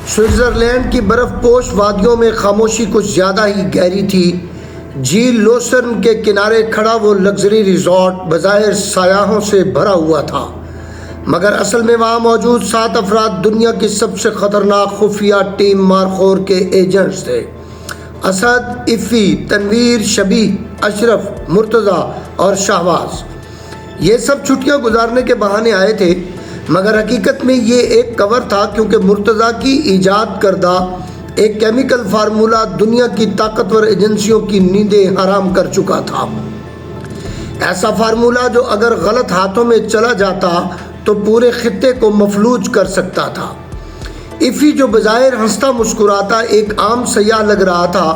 Switzerland کی برف پوش وادیوں میں خاموشی کچھ زیادہ ہی گہری تھی۔ جھیل لوسرن کے کنارے کھڑا وہ لگژری ریزورٹ بظاہر سیاحوں سے بھرا ہوا تھا، مگر اصل میں وہاں موجود 7 افراد دنیا کی سب سے خطرناک خفیہ ٹیم مارخور کے ایجنٹس تھے۔ اسد، افی، تنویر، شبیہ، اشرف، مرتضیٰ اور شہباز۔ یہ سب چھٹیاں گزارنے کے بہانے آئے تھے، مگر حقیقت میں یہ ایک کور تھا، کیونکہ مرتضیٰ کی ایجاد کردہ ایک کیمیکل فارمولہ دنیا کی طاقتور ایجنسیوں کی نیندیں حرام کر چکا تھا۔ ایسا فارمولہ جو اگر غلط ہاتھوں میں چلا جاتا تو پورے خطے کو مفلوج کر سکتا تھا۔ افی جو بظاہر ہنستا مسکراتا ایک عام سیاح لگ رہا تھا،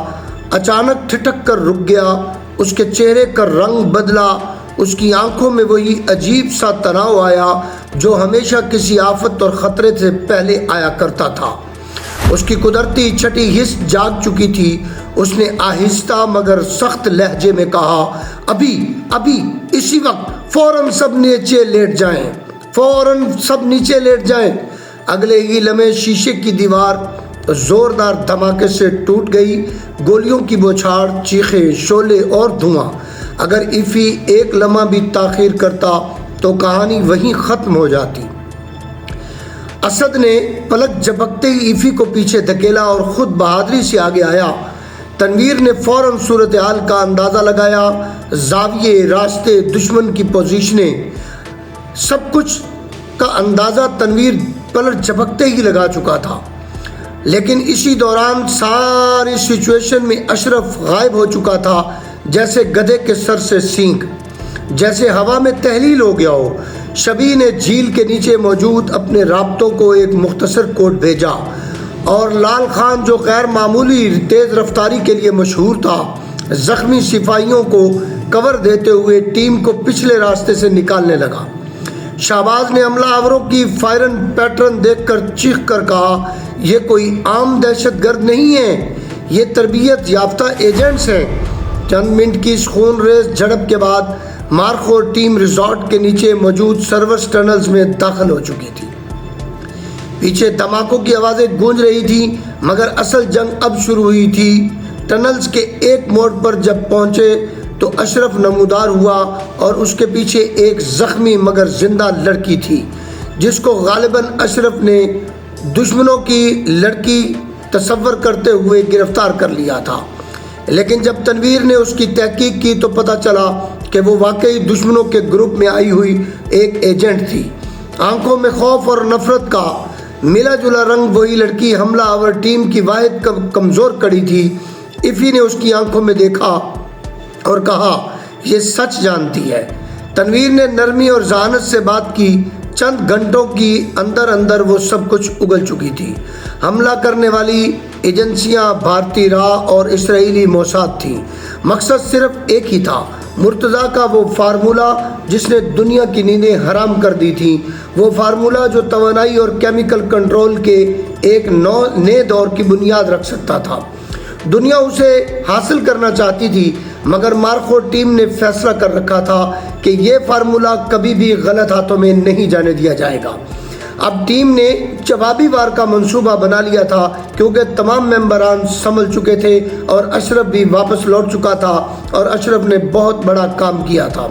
اچانک ٹھٹک کر رک گیا۔ اس کے چہرے کا رنگ بدلا، اس کی آنکھوں میں وہی عجیب سا تناؤ آیا جو ہمیشہ کسی آفت اور خطرے سے پہلے آیا کرتا تھا۔ اس کی قدرتی چھٹی حس جاگ چکی تھی۔ اس نے آہستہ مگر سخت لہجے میں کہا، ابھی اسی وقت فوراً سب نیچے لیٹ جائیں، فوراً سب نیچے لیٹ جائیں۔ اگلے ہی لمحے شیشے کی دیوار زوردار دھماکے سے ٹوٹ گئی، گولیوں کی بوچھاڑ، چیخیں، شعلے اور دھواں۔ اگر ایفی ایک لمحہ بھی تاخیر کرتا تو کہانی وہیں ختم ہو جاتی۔ اسد نے پلک جھپکتے ہی ایفی کو پیچھے دھکیلا اور خود بہادری سے آگے آیا۔ تنویر نے فوراً صورتحال کا اندازہ لگایا، زاویے، راستے، دشمن کی پوزیشنیں، سب کچھ کا اندازہ تنویر پلک جھپکتے ہی لگا چکا تھا۔ لیکن اسی دوران ساری سچویشن میں اشرف غائب ہو چکا تھا، جیسے گدھے کے سر سے سینگ، جیسے ہوا میں تحلیل ہو گیا ہو۔ شبیہ نے جھیل کے نیچے موجود اپنے رابطوں کو ایک مختصر کوڈ بھیجا، اور لال خان جو غیر معمولی تیز رفتاری کے لیے مشہور تھا، زخمی سپاہیوں کو کور دیتے ہوئے ٹیم کو پچھلے راستے سے نکالنے لگا۔ شہباز نے حملہ آوروں کی فائرنگ پیٹرن دیکھ کر چیخ کر کہا، یہ کوئی عام دہشت گرد نہیں ہے، یہ تربیت یافتہ ایجنٹس ہیں۔ چند منٹ کی اس خون ریز جھڑپ کے بعد مارخور ٹیم ریزورٹ کے نیچے موجود سروس ٹنلز میں داخل ہو چکی تھی۔ پیچھے دھماکوں کی آوازیں گونج رہی تھیں، مگر اصل جنگ اب شروع ہوئی تھی۔ ٹنلز کے ایک موڑ پر جب پہنچے تو اشرف نمودار ہوا، اور اس کے پیچھے ایک زخمی مگر زندہ لڑکی تھی، جس کو غالباً اشرف نے دشمنوں کی لڑکی تصور کرتے ہوئے گرفتار کر لیا تھا۔ لیکن جب تنویر نے اس کی تحقیق کی تو پتہ چلا کہ وہ واقعی دشمنوں کے گروپ میں آئی ہوئی ایک ایجنٹ تھی۔ آنکھوں میں خوف اور نفرت کا ملا جلا رنگ، وہی لڑکی حملہ آور ٹیم کی واحد کمزور کڑی تھی۔ ایفی نے اس کی آنکھوں میں دیکھا اور کہا، یہ سچ جانتی ہے۔ تنویر نے نرمی اور ذہانت سے بات کی۔ چند گھنٹوں کی اندر وہ سب کچھ اگل چکی تھی۔ حملہ کرنے والی ایجنسیاں بھارتی راہ اور اسرائیلی موساد تھیں۔ مقصد صرف ایک ہی تھا، مرتضیٰ کا وہ فارمولہ جس نے دنیا کی نیندیں حرام کر دی تھیں، وہ فارمولہ جو توانائی اور کیمیکل کنٹرول کے ایک نئے دور کی بنیاد رکھ سکتا تھا۔ دنیا اسے حاصل کرنا چاہتی تھی، مگر مارخور ٹیم نے فیصلہ کر رکھا تھا کہ یہ فارمولہ کبھی بھی غلط ہاتھوں میں نہیں جانے دیا جائے گا۔ اب ٹیم نے جوابی وار کا منصوبہ بنا لیا تھا، کیونکہ تمام ممبران سنبھل چکے تھے اور اشرف بھی واپس لوٹ چکا تھا، اور اشرف نے بہت بڑا کام کیا تھا۔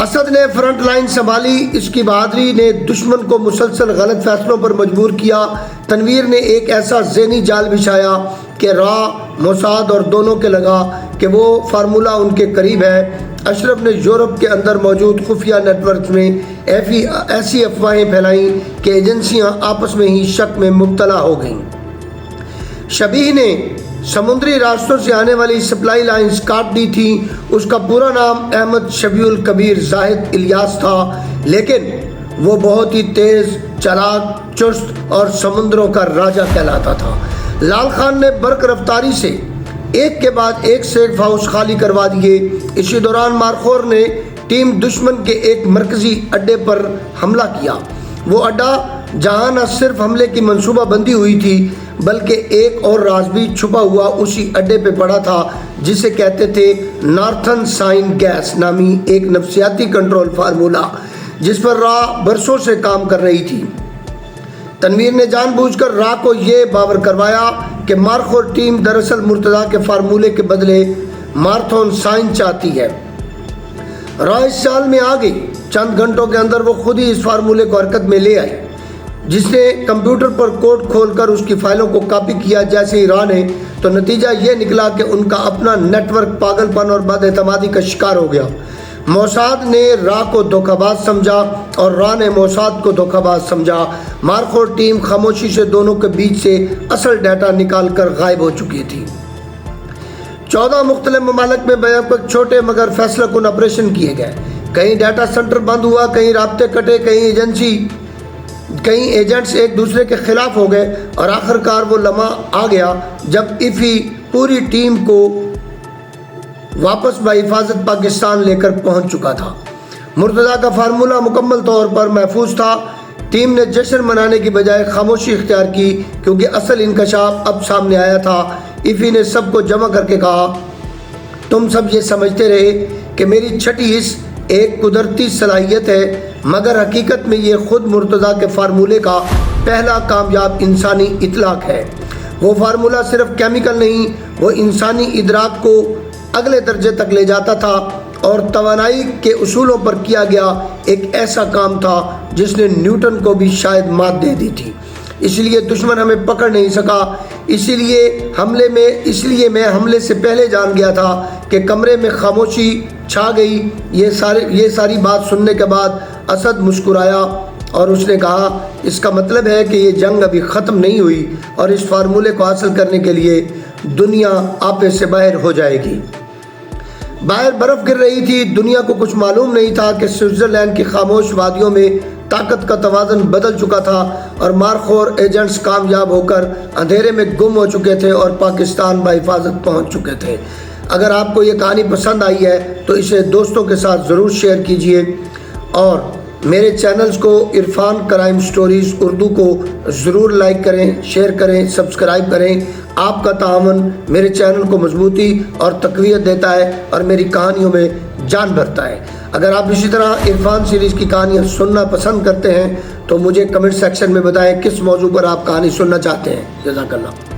اسد نے فرنٹ لائن سنبھالی، اس کی بہادری نے دشمن کو مسلسل غلط فیصلوں پر مجبور کیا۔ تنویر نے ایک ایسا ذہنی جال بچھایا کہ راہ، موساد اور دونوں کے لگا کہ وہ فارمولہ ان کے قریب ہے۔ اشرف نے یورپ کے اندر موجود خفیہ نیٹ ورک میں ایسی افواہیں پھیلائیں کہ ایجنسیاں آپس میں ہی شک میں مبتلا ہو گئیں۔ شبیہ نے سمندری راستوں سے آنے والی سپلائی لائنز کاٹ دی تھی۔ اس کا پورا نام احمد شبیہ الکبیر زاہد الیاس تھا، لیکن وہ بہت ہی تیز، چالاک، چست اور سمندروں کا راجہ کہلاتا تھا۔ لال خان نے برق رفتاری سے ایک کے بعد ایک سیف ہاؤس خالی کروا دیے۔ اسی دوران مارخور نے ٹیم دشمن کے ایک مرکزی اڈے پر حملہ کیا۔ وہ اڈا جہاں نہ صرف حملے کی منصوبہ بندی ہوئی تھی، بلکہ ایک اور راز بھی چھپا ہوا اسی اڈے پہ پڑا تھا، جسے کہتے تھے نارتھن سائن گیس نامی ایک نفسیاتی کنٹرول فارمولہ، جس پر راہ برسوں سے کام کر رہی تھی۔ تنویر نے جان بوجھ کر را کو یہ باور کروایا کہ مارخور ٹیم دراصل مرتضیٰ کے فارمولے کے بدلے مارتھون سائن چاہتی ہے۔ را اس چال میں آ گئی۔ چند گھنٹوں کے اندر وہ خود ہی اس فارمولے کو حرکت میں لے آئی، جس نے کمپیوٹر پر کوڈ کھول کر اس کی فائلوں کو کاپی کیا جیسے ہی را نے، تو نتیجہ یہ نکلا کہ ان کا اپنا نیٹ ورک پاگل پن اور بد اعتمادی کا شکار ہو گیا۔ موساد نے را کو دھوکہ باز سمجھا اور را نے موساد کو دھوکہ باز سمجھا۔ مارخور ٹیم خاموشی سے دونوں کے بیچ سے اصل ڈیٹا نکال کر غائب ہو چکی تھی۔ 14 مختلف ممالک میں بیک وقت چھوٹے مگر فیصلہ کن آپریشن کیے گئے۔ کہیں ڈیٹا سینٹر بند ہوا، کہیں رابطے کٹے، کہیں ایجنٹس ایک دوسرے کے خلاف ہو گئے، اور آخر کار وہ لمحہ آ گیا جب ایفی پوری ٹیم کو واپس بحفاظت پاکستان لے کر پہنچ چکا تھا۔ مرتضیٰ کا فارمولہ مکمل طور پر محفوظ تھا۔ ٹیم نے جشن منانے کی بجائے خاموشی اختیار کی، کیونکہ اصل انکشاف اب سامنے آیا تھا۔ ایفی نے سب کو جمع کر کے کہا، تم سب یہ سمجھتے رہے کہ میری چھٹی حص ایک قدرتی صلاحیت ہے، مگر حقیقت میں یہ خود مرتضیٰ کے فارمولے کا پہلا کامیاب انسانی اطلاق ہے۔ وہ فارمولہ صرف کیمیکل نہیں، وہ انسانی ادراک کو اگلے درجے تک لے جاتا تھا، اور توانائی کے اصولوں پر کیا گیا ایک ایسا کام تھا جس نے نیوٹن کو بھی شاید مات دے دی تھی۔ اس لیے دشمن ہمیں پکڑ نہیں سکا۔ اس لیے میں حملے سے پہلے جان گیا تھا کہ کمرے میں خاموشی چھا گئی۔ یہ ساری بات سننے کے بعد اسد مسکرایا اور اس نے کہا، اس کا مطلب ہے کہ یہ جنگ ابھی ختم نہیں ہوئی، اور اس فارمولے کو حاصل کرنے کے لیے دنیا آپے سے باہر ہو جائے گی۔ باہر برف گر رہی تھی۔ دنیا کو کچھ معلوم نہیں تھا کہ سوئٹزرلینڈ کی خاموش وادیوں میں طاقت کا توازن بدل چکا تھا، اور مارخور ایجنٹس کامیاب ہو کر اندھیرے میں گم ہو چکے تھے اور پاکستان بحفاظت پہنچ چکے تھے۔ اگر آپ کو یہ کہانی پسند آئی ہے تو اسے دوستوں کے ساتھ ضرور شیئر کیجیے، اور میرے چینلز کو عرفان کرائم سٹوریز اردو کو ضرور لائک کریں، شیئر کریں، سبسکرائب کریں۔ آپ کا تعاون میرے چینل کو مضبوطی اور تقویت دیتا ہے اور میری کہانیوں میں جان بھرتا ہے۔ اگر آپ اسی طرح عرفان سیریز کی کہانیاں سننا پسند کرتے ہیں تو مجھے کمنٹ سیکشن میں بتائیں کس موضوع پر آپ کہانی سننا چاہتے ہیں۔ جزاک اللہ۔